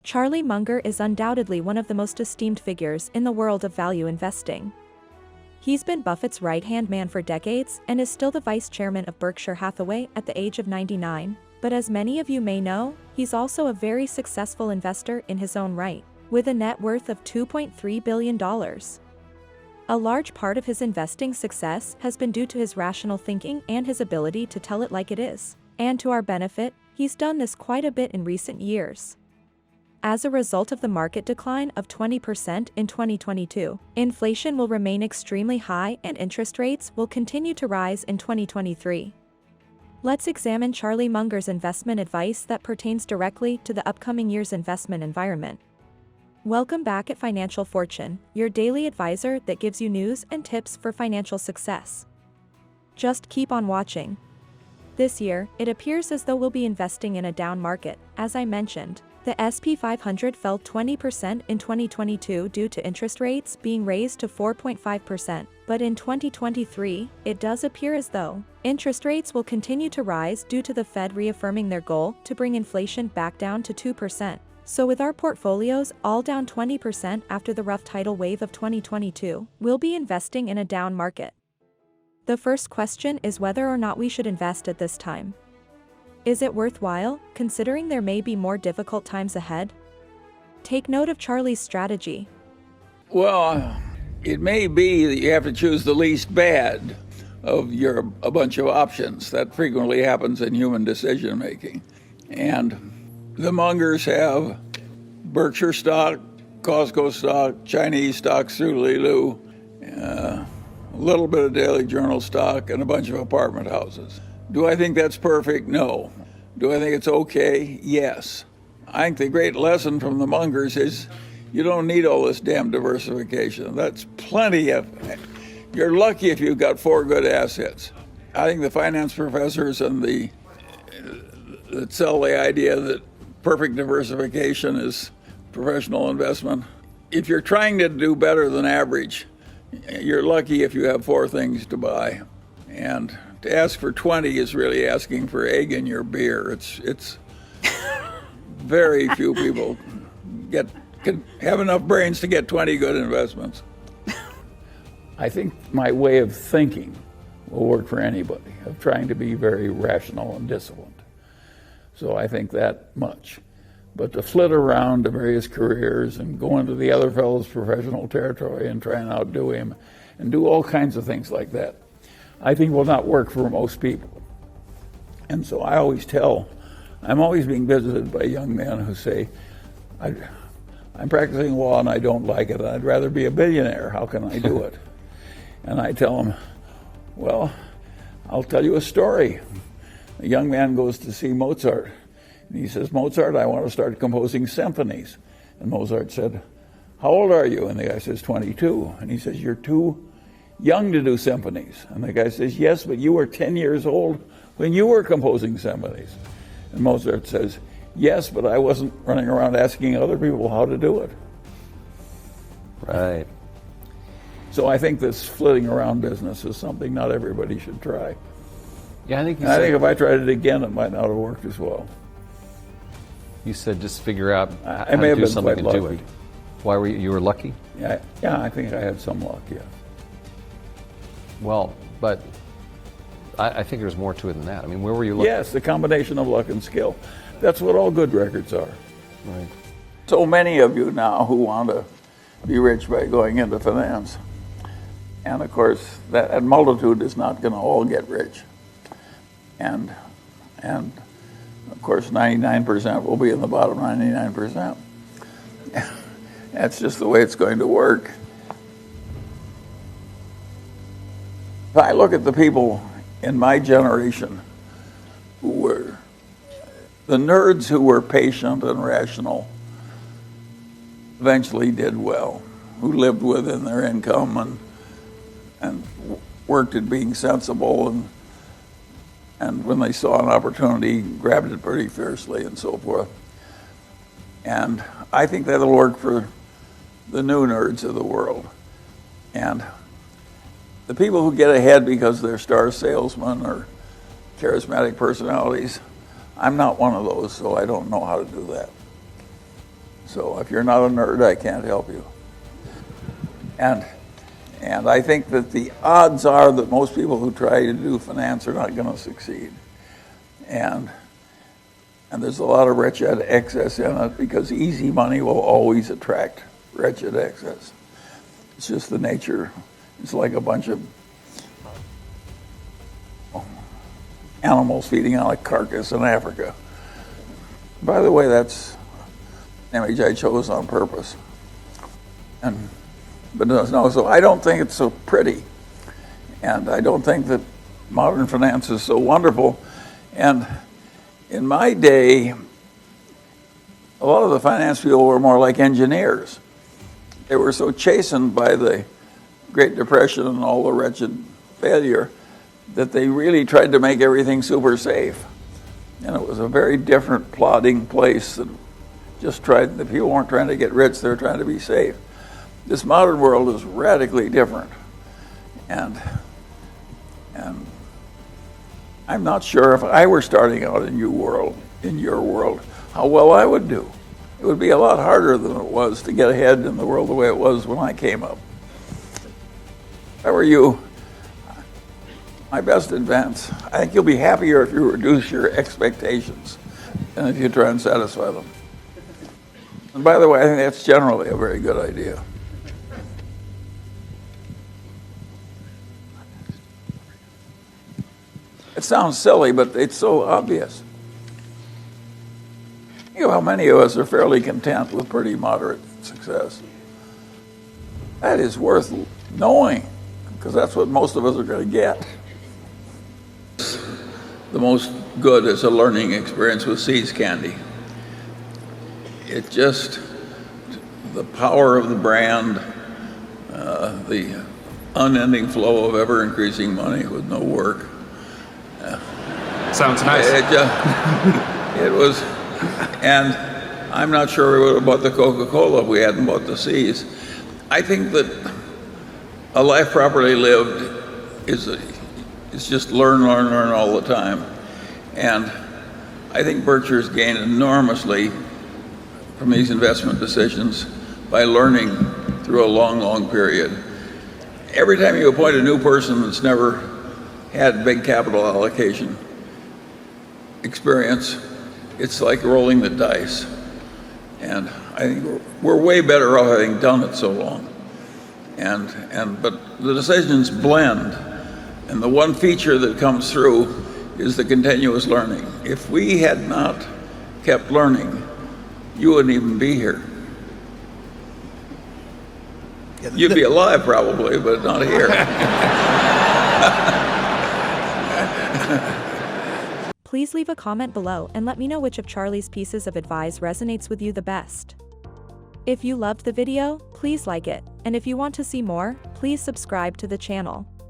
Charlie Munger is undoubtedly one of the most esteemed figures in the world of value investing. He's been Buffett's right-hand man for decades and is still the vice chairman of Berkshire Hathaway at the age of 99, but as many of you may know, he's also a very successful investor in his own right, with a net worth of $2.3 billion. A large part of his investing success has been due to his rational thinking and his ability to tell it like it is, and to our benefit, he's done this quite a bit in recent years. As a result of the market decline of 20% in 2022, inflation will remain extremely high and interest rates will continue to rise in 2023. Let's examine Charlie Munger's investment advice that pertains directly to the upcoming year's investment environment. Welcome back at Financial Fortune, your daily advisor that gives you news and tips for financial success. Just keep on watching. This year, it appears as though we'll be investing in a down market. As I mentioned, the S&P 500 fell 20% in 2022 due to interest rates being raised to 4.5%, but in 2023, it does appear as though interest rates will continue to rise due to the Fed reaffirming their goal to bring inflation back down to 2%. So with our portfolios all down 20% after the rough tidal wave of 2022, we'll be investing in a down market. The first question is whether or not we should invest at this time. Is it worthwhile, considering there may be more difficult times ahead? Take note of Charlie's strategy. Well, it may be that you have to choose the least bad of a bunch of options. That frequently happens in human decision making. And the Mungers have Berkshire stock, Costco stock, Chinese stocks through Lilu, a little bit of Daily Journal stock, and a bunch of apartment houses. Do I think that's perfect? No. Do I think it's okay? Yes. I think the great lesson from the Mungers is you don't need all this damn diversification. That's plenty of. You're lucky if you've got 4 good assets. I think the finance professors and that sell the idea that perfect diversification is professional investment. If you're trying to do better than average, you're lucky if you have 4 things to buy. And to ask for 20 is really asking for egg in your beer. It's very few people can have enough brains to get 20 good investments. I think my way of thinking will work for anybody, of trying to be very rational and disciplined. So I think that much. But to flit around to various careers and go into the other fellow's professional territory and try and outdo him and do all kinds of things like that, I think will not work for most people. And so I always I'm always being visited by young men who say, I'm practicing law and I don't like it, and I'd rather be a billionaire. How can I do it? And I tell them, well, I'll tell you a story. A young man goes to see Mozart, and he says, Mozart, I want to start composing symphonies. And Mozart said, how old are you? And the guy says, 22. And he says, you're too young to do symphonies. And the guy says, yes, but you were 10 years old when you were composing symphonies. And Mozart says, yes, but I wasn't running around asking other people how to do it. Right. So I think this flitting around business is something not everybody should try. Yeah, I think if I tried it again, it might not have worked as well. You said just figure out how I may to have do been something quite and do lucky. it. Why were you were lucky? Yeah, I think I had some luck, yeah. Well, but I think there's more to it than that. I mean, where were you looking? Yes, the combination of luck and skill. That's what all good records are. Right. So many of you now who want to be rich by going into finance. And of course, that multitude is not going to all get rich. And of course, 99% will be in the bottom 99%. That's just the way it's going to work. If I look at the people in my generation who were the nerds who were patient and rational, eventually did well, who lived within their income and worked at being sensible, and when they saw an opportunity, grabbed it pretty fiercely and so forth. And I think that'll work for the new nerds of the world. And the people who get ahead because they're star salesmen or charismatic personalities, I'm not one of those, so I don't know how to do that. So if you're not a nerd, I can't help you. And I think that the odds are that most people who try to do finance are not going to succeed. And there's a lot of wretched excess in it because easy money will always attract wretched excess. It's just the nature. It's like a bunch of animals feeding on a carcass in Africa. By the way, that's an image I chose on purpose. But no, so I don't think it's so pretty. And I don't think that modern finance is so wonderful. And in my day, a lot of the finance people were more like engineers. They were so chastened by the Great Depression and all the wretched failure that they really tried to make everything super safe. And it was a very different, plodding place that the people weren't trying to get rich, they were trying to be safe. This modern world is radically different. And I'm not sure if I were starting out in your world, how well I would do. It would be a lot harder than it was to get ahead in the world the way it was when I came up. If I were you, my best advance, I think you'll be happier if you reduce your expectations than if you try and satisfy them. And by the way, I think that's generally a very good idea. It sounds silly, but it's so obvious. You know how many of us are fairly content with pretty moderate success? That is worth knowing, because that's what most of us are going to get. The most good is a learning experience with seeds candy. It just, the power of the brand, the unending flow of ever-increasing money with no work. Sounds nice. It was, and I'm not sure we would have bought the Coca-Cola if we hadn't bought the C's. I think that a life properly lived is just learn all the time. And I think Berkshire's gained enormously from these investment decisions by learning through a long, long period. Every time you appoint a new person that's never had big capital allocation experience, it's like rolling the dice. And I think we're way better off having done it so long. But the decisions blend, and the one feature that comes through is the continuous learning. If we had not kept learning, you wouldn't even be here. You'd be alive probably, but not here. Please leave a comment below and let me know which of Charlie's pieces of advice resonates with you the best. If you loved the video, please like it, and if you want to see more, please subscribe to the channel.